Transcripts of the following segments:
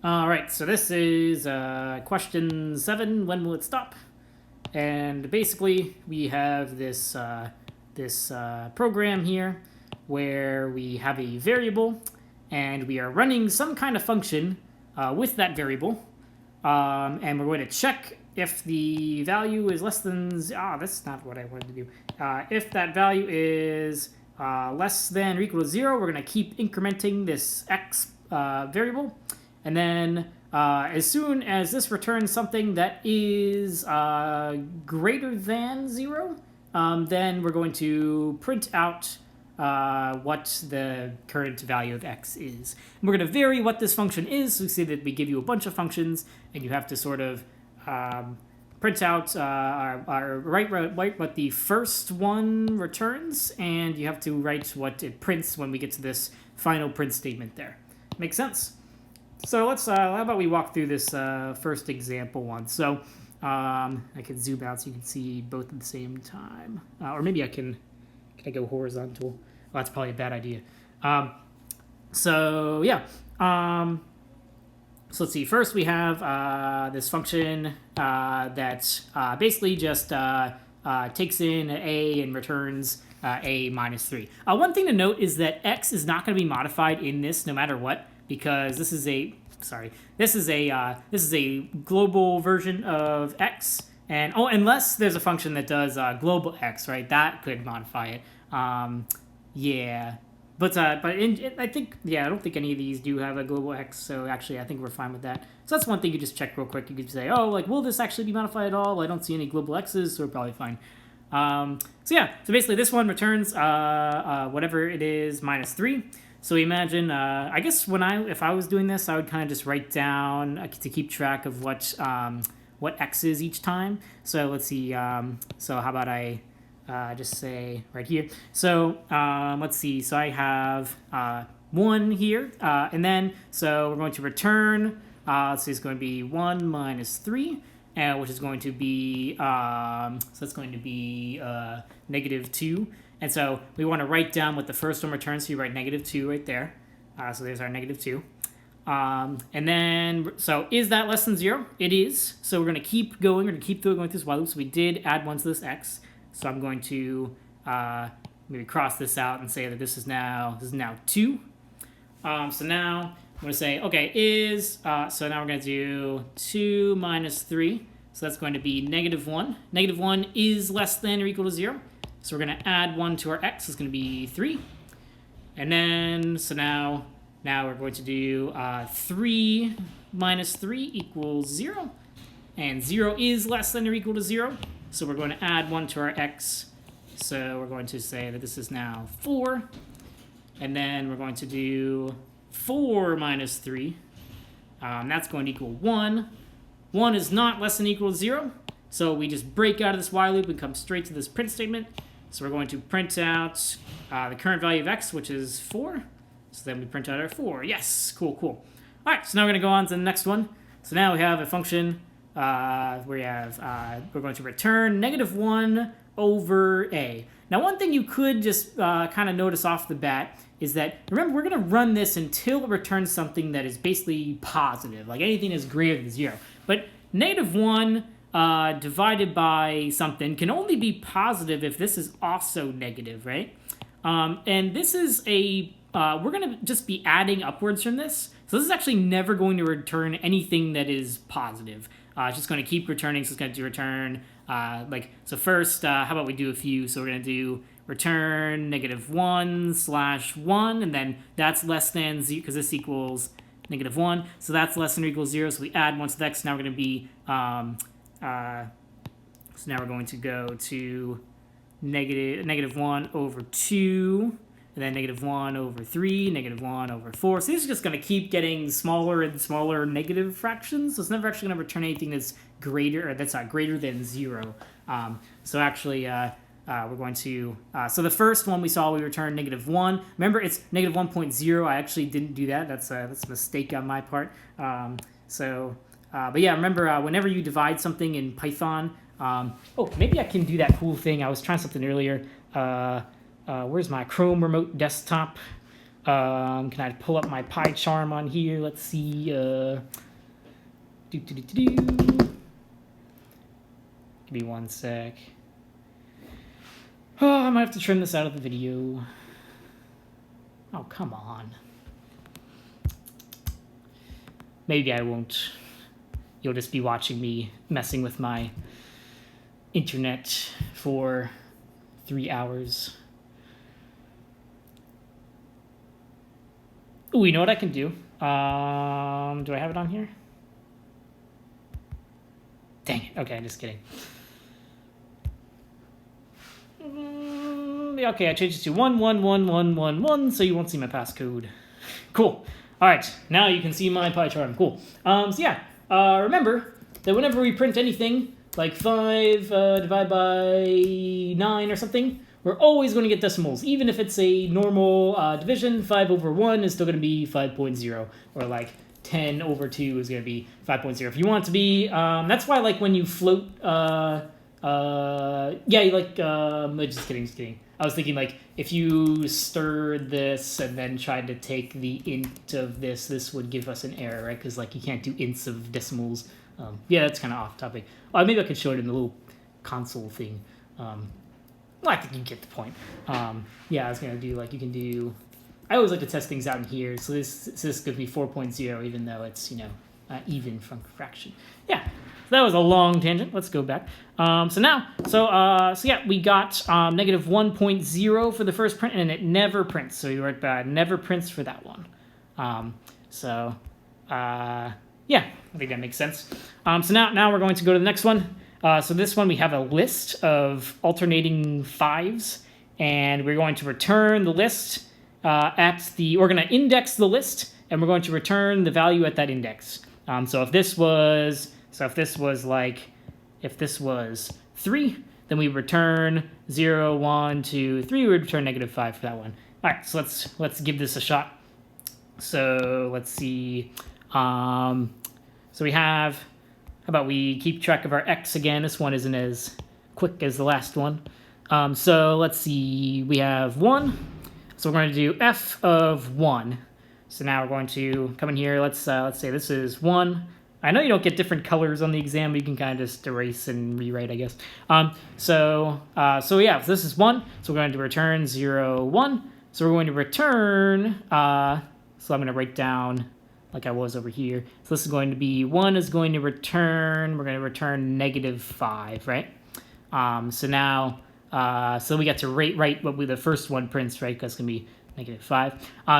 All right, so this is question 7. When will it stop? And basically, we have this program here where we have a variable, and we are running some kind of function with that variable, and we're going to check if the value is less than. That's not what I wanted to do. If that value is less than or equal to 0, we're going to keep incrementing this x variable. And then as soon as this returns something that is greater than 0, then we're going to print out what the current value of x is. And we're going to vary what this function is. So we see that we give you a bunch of functions, and you have to sort of print out write what the first one returns, and you have to write what it prints when we get to this final print statement there. Make sense? So let's, how about we walk through this first example one. So I can zoom out so you can see both at the same time. Or maybe can I go horizontal? Well, that's probably a bad idea. So yeah. So let's see. First we have this function that basically just takes in a and returns a minus 3. One thing to note is that x is not going to be modified in this no matter what, because this is a global version of x, and unless there's a function that does global x, right? That could modify it. Yeah, but I don't think any of these do have a global x. So actually, I think we're fine with that. So that's one thing you just check real quick. You could say, will this actually be modified at all? Well, I don't see any global x's, so we're probably fine. So basically this one returns whatever it is minus 3. So imagine, I guess if I was doing this, I would kind of just write down to keep track of what x is each time. So let's see. So how about I just say right here. So let's see. So I have 1 here, and then so we're going to return. Let's see, it's going to be 1 minus 3. Which is going to be so that's going to be negative 2. And so we want to write down what the first one returns, so you write negative 2 right there. So there's our negative 2. And then, so is that less than 0? It is. So we're going to keep going. We're going to keep going through this while loop. So we did add 1 to this x. So I'm going to maybe cross this out and say that this is now 2. So now I'm going to say, okay, so now we're going to do 2 minus 3. So that's going to be negative 1. Negative 1 is less than or equal to 0. So we're going to add 1 to our x. It's going to be 3. And then, so now we're going to do 3 minus 3 equals 0. And 0 is less than or equal to 0. So we're going to add 1 to our x. So we're going to say that this is now 4. And then we're going to do 4 minus 3. That's going to equal 1. 1 is not less than or equal to 0. So we just break out of this while loop and come straight to this print statement. So we're going to print out the current value of x, which is 4. So then we print out our 4. Yes, cool. All right, so now we're going to go on to the next one. So now we have a function where we're going to return negative 1 over a. Now, one thing you could just kind of notice off the bat is that, remember, we're going to run this until it returns something that is basically positive, like anything that's greater than 0. But negative 1 divided by something can only be positive if this is also negative, right? And this is we're going to just be adding upwards from this. So this is actually never going to return anything that is positive. It's just going to keep returning, so it's going to return, so first, how about we do a few? So we're going to do return negative 1/1, and then that's less than 0, because this equals negative 1. So that's less than or equals 0, so we add 1 to the x. Now we're going to be, so now we're going to go to negative 1 over 2, and then negative 1 over 3, negative 1 over 4. So these are just going to keep getting smaller and smaller negative fractions. So it's never actually going to return anything that's greater than 0. So actually, we're going to, so the first one we saw, we returned negative 1. Remember, it's negative 1.0. I actually didn't do that. That's a mistake on my part. But yeah, remember, whenever you divide something in Python, maybe I can do that cool thing. I was trying something earlier. Where's my Chrome remote desktop? Can I pull up my PyCharm on here? Let's see. Give me one sec. Oh, I might have to trim this out of the video. Oh, come on. Maybe I won't. You'll just be watching me messing with my internet for 3 hours. Ooh, you know what I can do? Do I have it on here? Dang it. Okay, I'm just kidding. Okay, I changed it to 111111, so you won't see my passcode. Cool. All right, now you can see my PyCharm. Cool. So yeah, remember that whenever we print anything, like 5 divided by 9 or something, we're always going to get decimals. Even if it's a normal division, 5 over 1 is still going to be 5.0, or like 10 over 2 is going to be 5.0. If you want it to be, that's why like when you float, just kidding. I was thinking like if you stirred this and then tried to take the int of this would give us an error, right? Because like you can't do ints of decimals. Yeah, that's kind of off topic. Maybe I could show it in the little console thing. Well, I think you get the point. Yeah, I was gonna do like you can do. I always like to test things out in here. So this gives me 4.0, even though it's even fraction. Yeah. So that was a long tangent. Let's go back. So yeah, we got negative 1.0 for the first print, and it never prints. So you write never prints for that one. Yeah, I think that makes sense. So now we're going to go to the next one. So this one we have a list of alternating 5s, and we're going to return the list we're going to index the list, and we're going to return the value at that index. So if this was 3, then we return 0, 1, 2, 3. We would return negative 5 for that one. All right, so let's give this a shot. So let's see. So we have. How about we keep track of our x again? This one isn't as quick as the last one. So let's see. We have 1. So we're going to do f of 1. So now we're going to come in here. Let's say this is 1. I know you don't get different colors on the exam, but you can kind of just erase and rewrite, I guess. So yeah, so this is 1. So we're going to return 0, 1. So we're going to return. So I'm going to write down like I was over here. So this is going to be 1 is going to return. We're going to return negative 5, right? So now. So we got to write what the first one prints, right? Because it's going to be negative 5.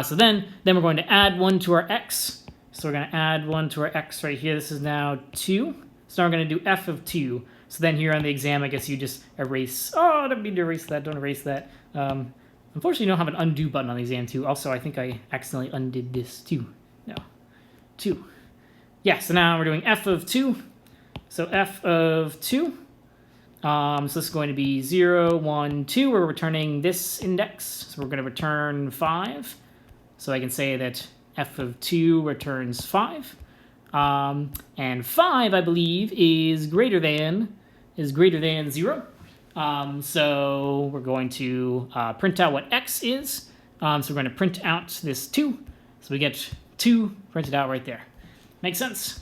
So then we're going to add 1 to our x. So we're going to add 1 to our x right here. This is now 2. So now we're going to do f of 2. So then here on the exam, I guess you just erase. Oh, I don't mean to erase that. Don't erase that. Unfortunately, you don't have an undo button on the exam too. Also, I think I accidentally undid this too. No. 2. Yeah, so now we're doing f of 2. So f of 2. So this is going to be 0, 1, 2. We're returning this index. So we're going to return 5. So I can say that f of 2 returns 5. And 5, I believe, is greater than 0. So we're going to print out what x is. So we're going to print out this 2. So we get 2 printed out right there. Makes sense?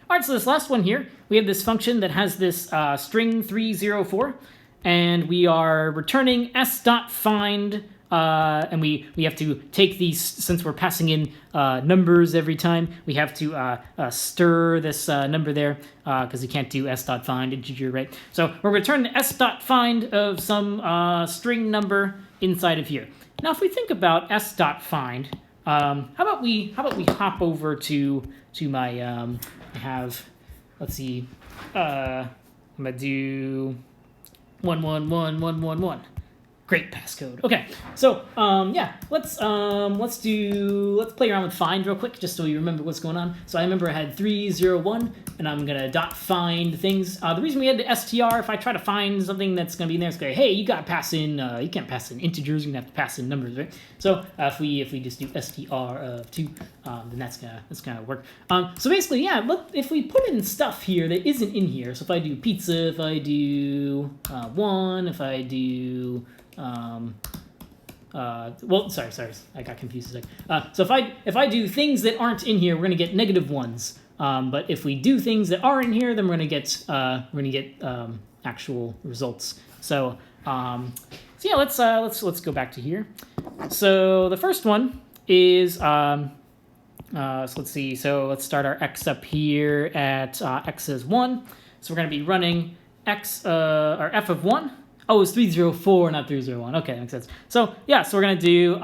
All right, so this last one here, we have this function that has this string 304, and we are returning s.find, and we have to take these, since we're passing in numbers every time, we have to stir this number there, because we can't do s.find integer, right? So we're returning s.find of some string number inside of here. Now, if we think about s.find, how about we hop over to my I have, let's see, I'm gonna do 111111. Great passcode. Okay, so yeah, let's play around with find real quick, just so you remember what's going on. So I remember I had 301, and I'm gonna find things. The reason we had the str, if I try to find something that's gonna be in there, it's gonna hey, you gotta pass in, you can't pass in integers, you're gonna have to pass in numbers, right? So if we just do str of 2, then that's gonna work. So basically, yeah, if we put in stuff here that isn't in here, so if I do pizza, if I do 1, if I do well, sorry, I got confused. So if I do things that aren't in here, we're gonna get -1s. But if we do things that are in here, then we're gonna get actual results. So yeah, let's go back to here. So the first one is so let's see. So let's start our x up here at x is 1. So we're gonna be running x or f of 1. Oh, it's 304, not 301. Okay, that makes sense. So yeah, so we're gonna do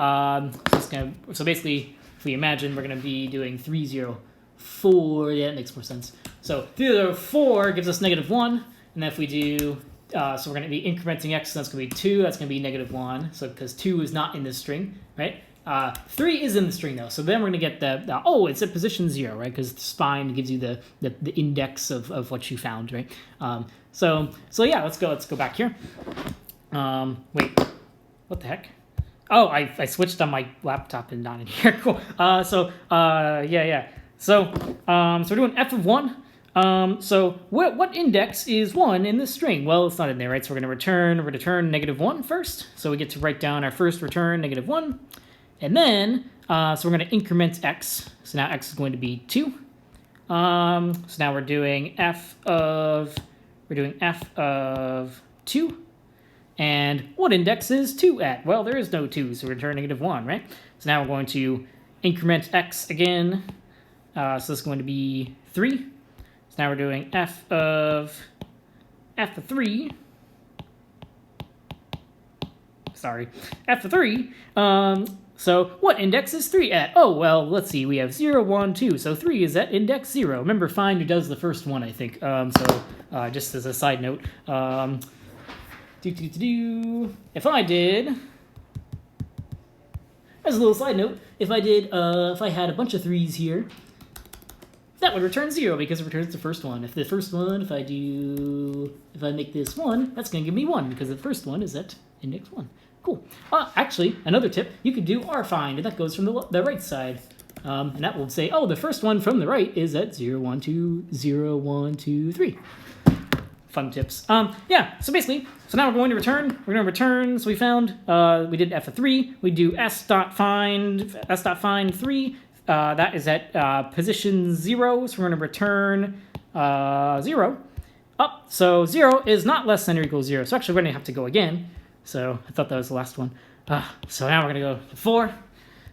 so basically, if we imagine, we're gonna be doing 304. Yeah, it makes more sense. So 304 gives us -1, and then if we do so we're gonna be incrementing x, so that's gonna be 2. That's gonna be -1. So because 2 is not in this string, right? 3 is in the string though, so then we're gonna get the oh, it's at position 0, right? Because the spine gives you the index of what you found, right? So yeah, let's go back here. Wait, what the heck? Oh, I switched on my laptop and not in here. Cool. Yeah. So we're doing f of 1. So what index is 1 in this string? Well, it's not in there, right? So we're gonna return -1 first. So we get to write down our first return -1. And then, so we're going to increment x. So now x is going to be 2. So now we're doing f of 2. And what index is 2 at? Well, there is no 2, so return -1, right? So now we're going to increment x again. So this is going to be 3. So now we're doing f of 3. Sorry, f of 3. So what index is 3 at? Oh, well, let's see. We have 0, 1, 2. So 3 is at index 0. Remember, find who does the first one, I think. Just as a side note, if I did, as a little side note, if I had a bunch of 3s here, that would return 0 because it returns the first one. If I make this 1, that's going to give me 1 because the first one is at index 1. Cool. Actually, another tip, you could do rfind, and that goes from the right side. And that will say, oh, the first one from the right is at 0, 1, 2, 0, 1, 2, 3. Fun tips. Yeah, so basically, so now we're going to return. We're going to return, so we found, we did f of 3. We do s.find 3. That is at position 0, so we're going to return 0. So 0 is not less than or equal to 0. So actually, we're going to have to go again. So I thought that was the last one. So now we're going to go to 4.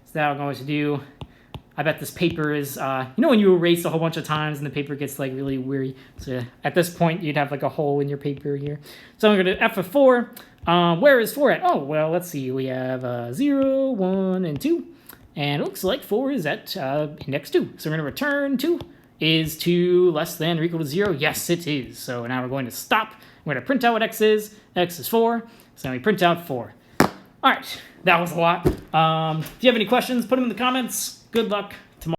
So now we're going to do, I bet this paper is, you know when you erase a whole bunch of times and the paper gets like really weary? So at this point, you'd have like a hole in your paper here. So I'm going to do f of 4. Where is 4 at? Oh, well, let's see. We have 0, 1, and 2. And it looks like 4 is at index 2. So we're going to return 2. Is 2 less than or equal to 0? Yes, it is. So now we're going to stop. We're going to print out what x is. X is 4. So we print out 4. All right, that was a lot. If you have any questions, put them in the comments. Good luck.